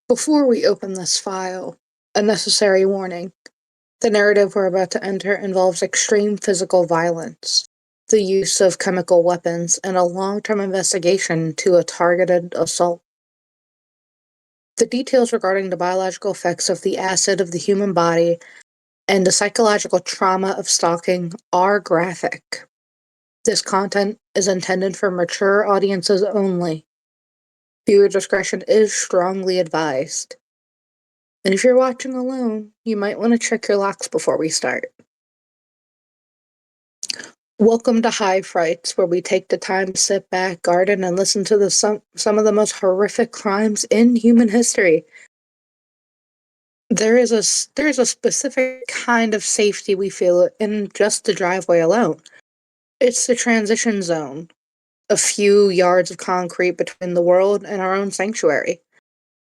Before we open this file, a necessary warning. The narrative we're about to enter involves extreme physical violence, the use of chemical weapons, and a long-term investigation to a targeted assault. The details regarding the biological effects of the acid of the human body and the psychological trauma of stalking are graphic. This content is intended for mature audiences only. Viewer discretion is strongly advised. And if you're watching alone, you might want to check your locks before we start. Welcome to High Frights, where we take the time to sit back, garden, and listen to some of the most horrific crimes in human history. There is a specific kind of safety we feel in just the driveway alone. It's the transition zone, a few yards of concrete between the world and our own sanctuary.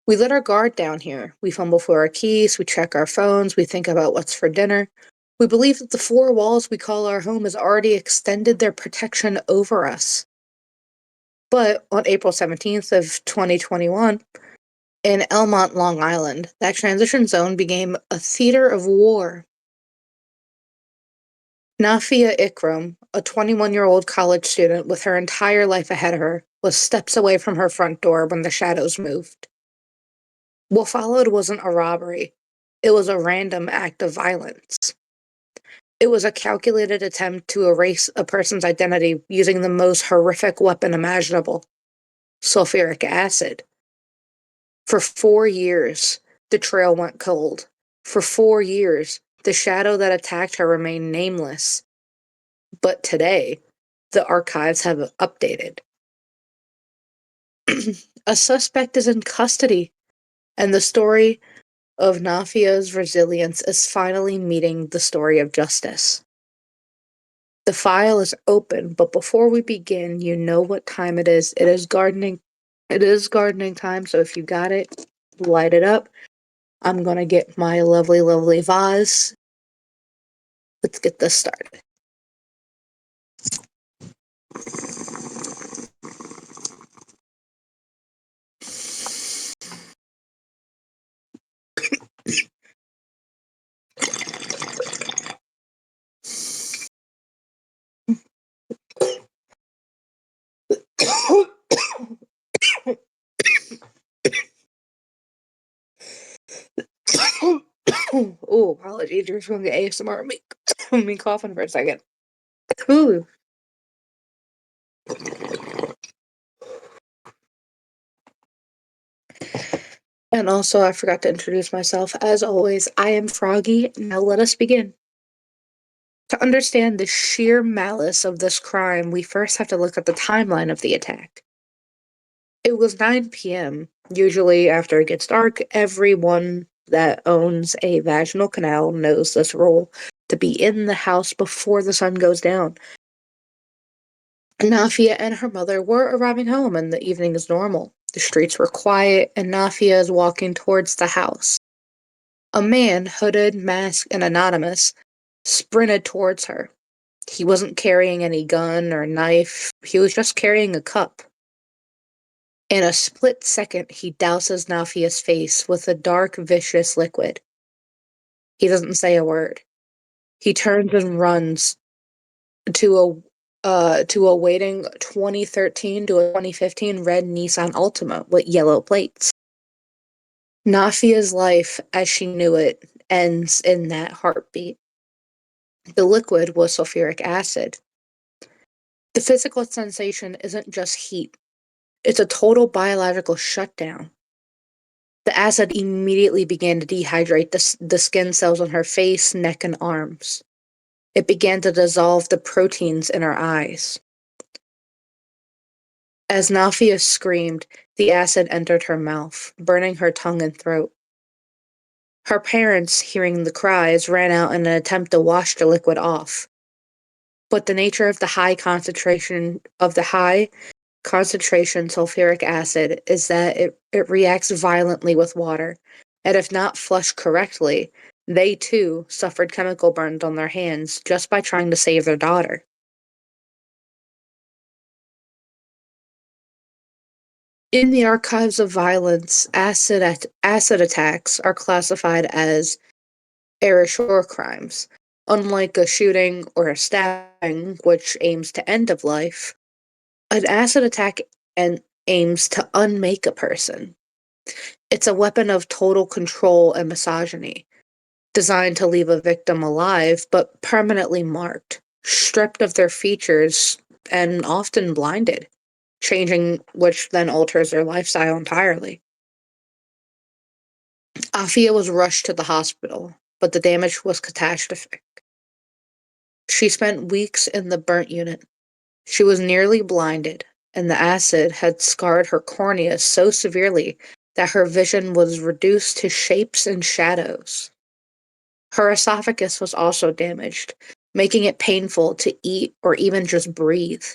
We let our guard down here. We fumble for our keys, we check our phones, we think about what's for dinner. We believe that the four walls we call our home has already extended their protection over us. But on April 17th of 2021, in Elmont, Long Island, that transition zone became a theater of war. Nafiah Ikram, a 21-year-old college student with her entire life ahead of her, was steps away from her front door when the shadows moved. What followed wasn't a robbery. It was a random act of violence. It was a calculated attempt to erase a person's identity using the most horrific weapon imaginable, sulfuric acid. For 4 years, the trail went cold. For 4 years, the shadow that attacked her remained nameless. But today, the archives have updated. A suspect is in custody, and the story of Nafiah's resilience is finally meeting the story of justice. The file is open, but before we begin, you know what time it is. It is gardening time, so if you got it, light it up. I'm gonna get my lovely, lovely vase. Let's get this started. Oh, apologies. You're from the ASMR. Me coughing for a second. Ooh. And also, I forgot to introduce myself. As always, I am Froggy. Now let us begin. To understand the sheer malice of this crime, we first have to look at the timeline of the attack. It was 9 p.m. Usually, after it gets dark, everyone that owns a vaginal canal knows this rule to be in the house before the sun goes down. Nafiah and her mother were arriving home, and the evening is normal. The streets were quiet, and Nafiah is walking towards the house. A man, hooded, masked, and anonymous, sprinted towards her. He wasn't carrying any gun or knife, he was just carrying a cup. In a split second, he douses Nafiah's face with a dark, vicious liquid. He doesn't say a word. He turns and runs to a waiting 2013 to a 2015 red Nissan Altima with yellow plates. Nafiah's life, as she knew it, ends in that heartbeat. The liquid was sulfuric acid. The physical sensation isn't just heat, it's a total biological shutdown. The acid immediately began to dehydrate the skin cells on her face, neck, and arms. It began to dissolve the proteins in her eyes. As Nafiah screamed, the acid entered her mouth, burning her tongue and throat. Her parents, hearing the cries, ran out in an attempt to wash the liquid off. But the nature of the high concentration sulfuric acid is that it reacts violently with water, and if not flushed correctly, they too suffered chemical burns on their hands just by trying to save their daughter. In the archives of violence, acid attacks are classified as erasure crimes. Unlike a shooting or a stabbing, which aims to end of life, an acid attack aims to unmake a person. It's a weapon of total control and misogyny, designed to leave a victim alive but permanently marked, stripped of their features, and often blinded, changing which then alters their lifestyle entirely. Afia was rushed to the hospital, but the damage was catastrophic. She spent weeks in the burnt unit. She was nearly blinded, and the acid had scarred her cornea so severely that her vision was reduced to shapes and shadows. Her esophagus was also damaged, making it painful to eat or even just breathe.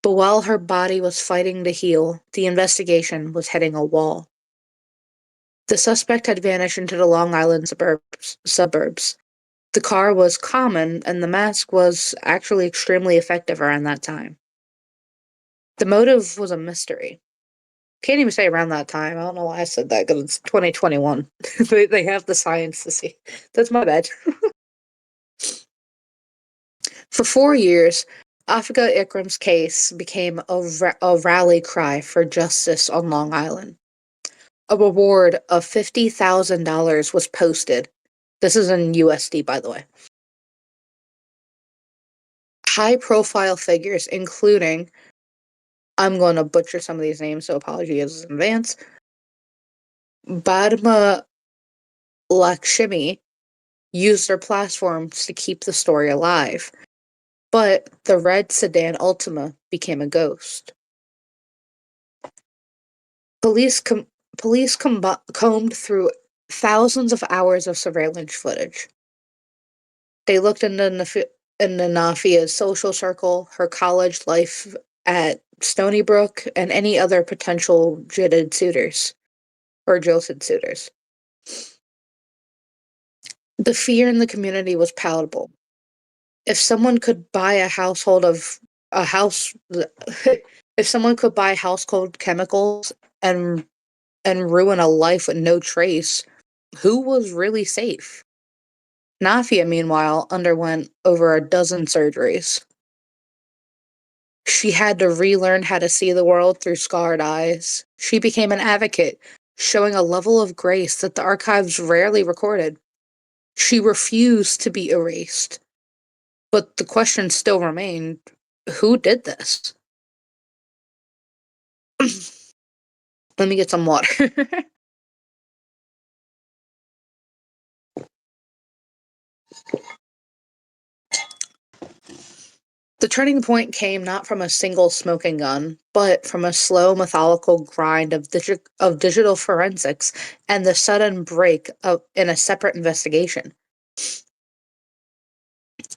But while her body was fighting to heal, the investigation was hitting a wall. The suspect had vanished into the Long Island suburbs. The car was common, and the mask was actually extremely effective around that time. The motive was a mystery. Can't even say around that time. I don't know why I said that because it's 2021. They have the science to see. That's my bad. For 4 years, Nafiah Ikram's case became a rally cry for justice on Long Island. A reward of $50,000 was posted. This is in USD, by the way. High profile figures, including, I'm going to butcher some of these names, so apologies in advance. Badma Lakshmi used their platforms to keep the story alive, but the red sedan Altima became a ghost. Police com- combed through thousands of hours of surveillance footage. They looked into Nafia's social circle, her college life at Stony Brook, and any other potential jilted suitors or jilted suitors. The fear in the community was palatable. If someone could buy a household of a house, if someone could buy household chemicals and ruin a life with no trace, who was really safe? Nafia, meanwhile, underwent over a dozen surgeries. She had to relearn how to see the world through scarred eyes. She became an advocate, showing a level of grace that the archives rarely recorded. She refused to be erased. But the question still remained, who did this? Let me get some water. The turning point came not from a single smoking gun, but from a slow, methodical grind of digital forensics and the sudden break in a separate investigation.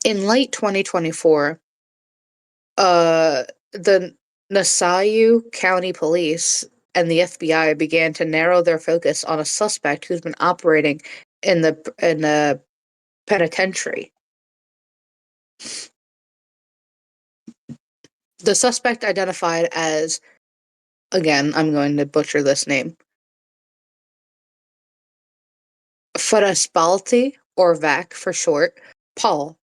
In late 2024, the Nassau County Police and the FBI began to narrow their focus on a suspect who's been operating in the penitentiary. The suspect identified as, again, I'm going to butcher this name, Faraspalti, or VAC for short, Paul,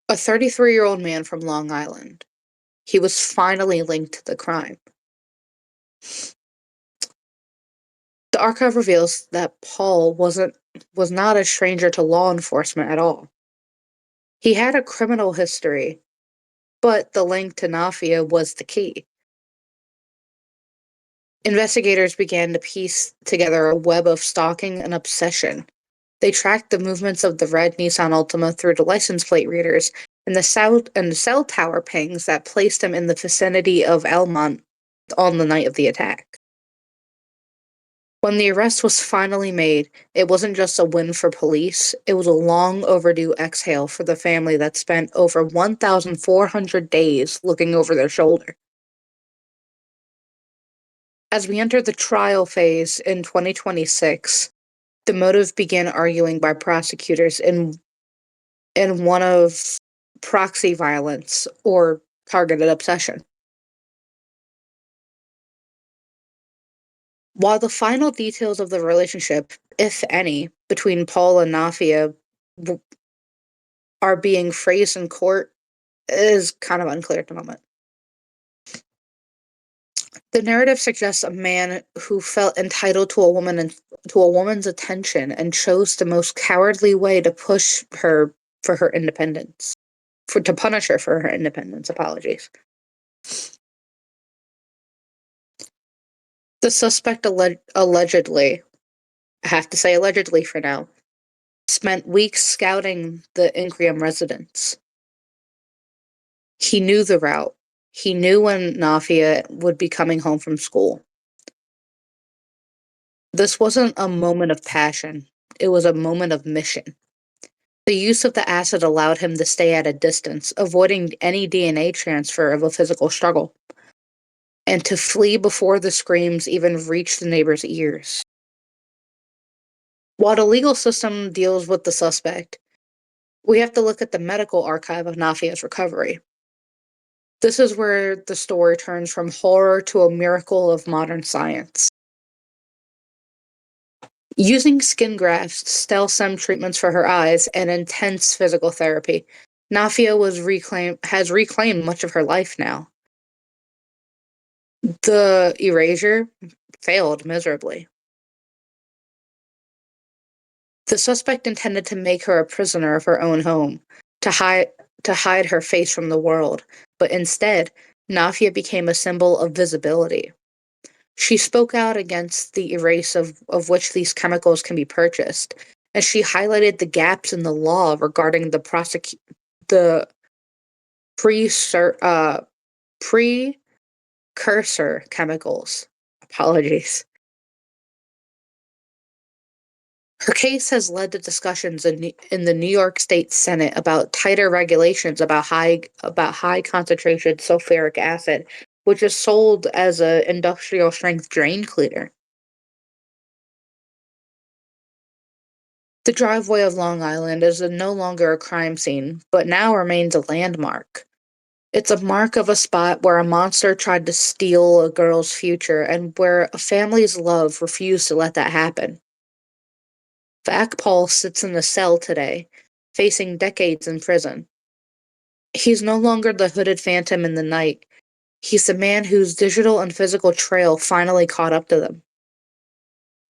a 33-year-old man from Long Island. He was finally linked to the crime. The archive reveals that Paul was not a stranger to law enforcement at all. He had a criminal history, but the link to Nafia was the key. Investigators began to piece together a web of stalking and obsession. They tracked the movements of the red Nissan Altima through the license plate readers and the cell tower pings that placed him in the vicinity of Elmont on the night of the attack. When the arrest was finally made, it wasn't just a win for police, it was a long overdue exhale for the family that spent over 1,400 days looking over their shoulder. As we enter the trial phase in 2026, the motive began arguing by prosecutors in one of proxy violence or targeted obsession. While the final details of the relationship, if any, between Paul and Nafiah are being phrased in court, is kind of unclear at the moment. The narrative suggests a man who felt entitled to a woman and to a woman's attention and chose the most cowardly way to push her for her independence, to punish her for her independence. Apologies. The suspect allegedly, I have to say allegedly for now, spent weeks scouting the Ikram residence. He knew the route. He knew when Nafiah would be coming home from school. This wasn't a moment of passion. It was a moment of mission. The use of the acid allowed him to stay at a distance, avoiding any DNA transfer of a physical struggle, and to flee before the screams even reached the neighbors' ears. While the legal system deals with the suspect, we have to look at the medical archive of Nafiah's recovery. This is where the story turns from horror to a miracle of modern science. Using skin grafts, stem cell treatments for her eyes, and intense physical therapy, Nafiah has reclaimed much of her life now. The erasure failed miserably. The suspect intended to make her a prisoner of her own home, to hide her face from the world, but instead, Nafiah became a symbol of visibility. She spoke out against the erase of which these chemicals can be purchased, and she highlighted the gaps in the law regarding the uh, precursor chemicals. Apologies. Her case has led to discussions in the New York State Senate about tighter regulations about high concentration sulfuric acid, which is sold as a industrial strength drain cleaner. The driveway of Long Island is no longer a crime scene, but now remains a landmark. It's a mark of a spot where a monster tried to steal a girl's future and where a family's love refused to let that happen. Paul sits in a cell today, facing decades in prison. He's no longer the hooded phantom in the night. He's the man whose digital and physical trail finally caught up to them.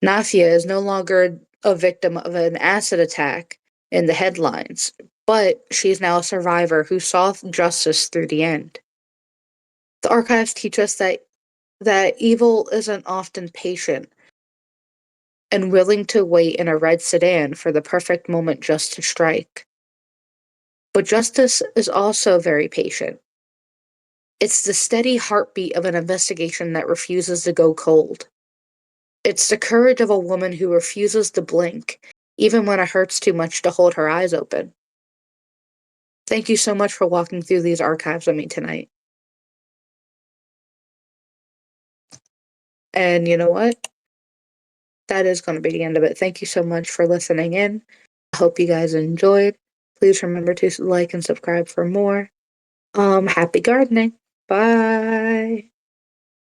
Nafiah is no longer a victim of an acid attack in the headlines, but she's now a survivor who saw justice through the end. The archives teach us that evil isn't often patient and willing to wait in a red sedan for the perfect moment just to strike. But justice is also very patient. It's the steady heartbeat of an investigation that refuses to go cold. It's the courage of a woman who refuses to blink, even when it hurts too much to hold her eyes open. Thank you so much for walking through these archives with me tonight. And you know what? That is going to be the end of it. Thank you so much for listening in. I hope you guys enjoyed. Please remember to like and subscribe for more. Happy gardening. Bye.